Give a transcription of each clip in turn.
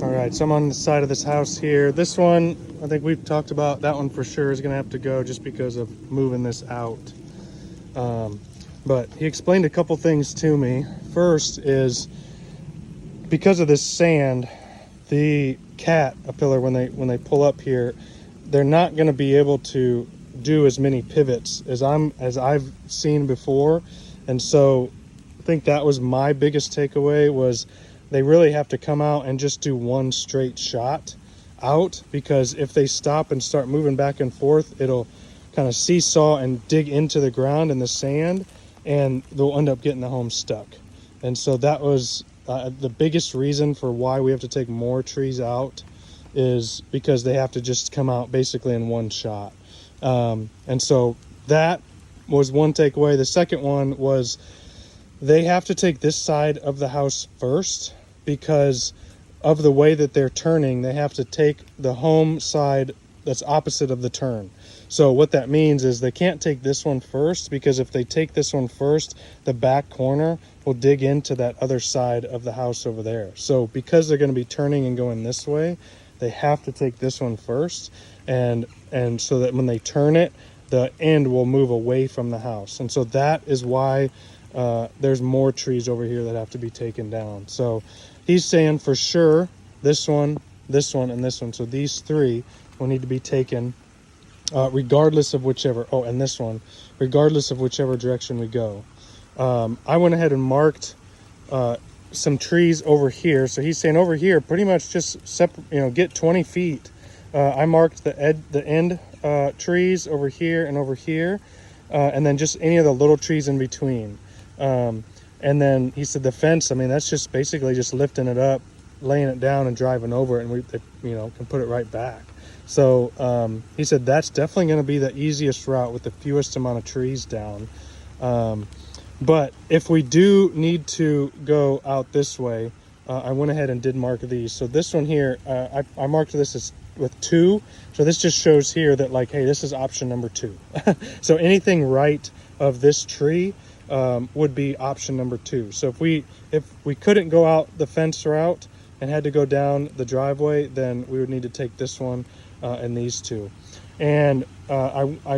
All right, so I'm on the side of this house here. This one, I think we've talked about, that one for sure is gonna have to go just because of moving this out. But he explained a couple things to me. First is because of this sand, the Caterpillar, when they pull up here, they're not gonna be able to do as many pivots as I've seen before. And so I think that was my biggest takeaway, was they really have to come out and just do one straight shot out, because if they stop and start moving back and forth, it'll kind of seesaw and dig into the ground in the sand, and they'll end up getting the home stuck. And so that was the biggest reason for why we have to take more trees out, is because they have to just come out basically in one shot. And so that was one takeaway. The second one was they have to take this side of the house first, because of the way that they're turning. They have to take the home side that's opposite of the turn. So what that means is they can't take this one first, because if they take this one first, the back corner will dig into that other side of the house over there. So because they're going to be turning and going this way, they have to take this one first, and so that when they turn it, the end will move away from the house. And so that is why there's more trees over here that have to be taken down. So he's saying for sure this one, and this one. So these three will need to be taken regardless of whichever, and this one, regardless of whichever direction we go. I went ahead and marked some trees over here. So he's saying over here, pretty much just get 20 feet. I marked the end trees over here and over here, and then just any of the little trees in between. And then he said the fence, I mean, that's just basically just lifting it up, laying it down and driving over it, and we can put it right back. So he said that's definitely going to be the easiest route with the fewest amount of trees down. But if we do need to go out this way, I went ahead and did mark these. So this one here, I marked this as with 2. So this just shows here that, like, hey, this is option number 2. So anything right of this tree would be option number 2. So if we couldn't go out the fence route and had to go down the driveway, then we would need to take this one and these 2. And I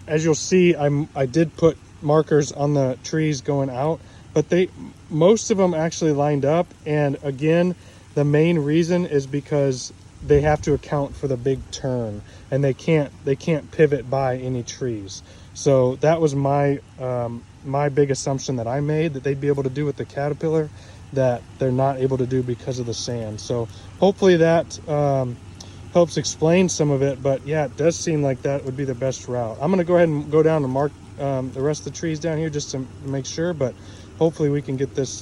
as you'll see, I did put markers on the trees going out, but most of them actually lined up. And again, the main reason is because they have to account for the big turn, and they can't pivot by any trees. So that was my big assumption that I made, that they'd be able to do with the Caterpillar, that they're not able to do because of the sand. So hopefully that helps explain some of it. But yeah, it does seem like that would be the best route. I'm going to go ahead and go down and mark the rest of the trees down here just to make sure, but hopefully we can get this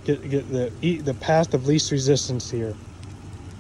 get the path of least resistance here.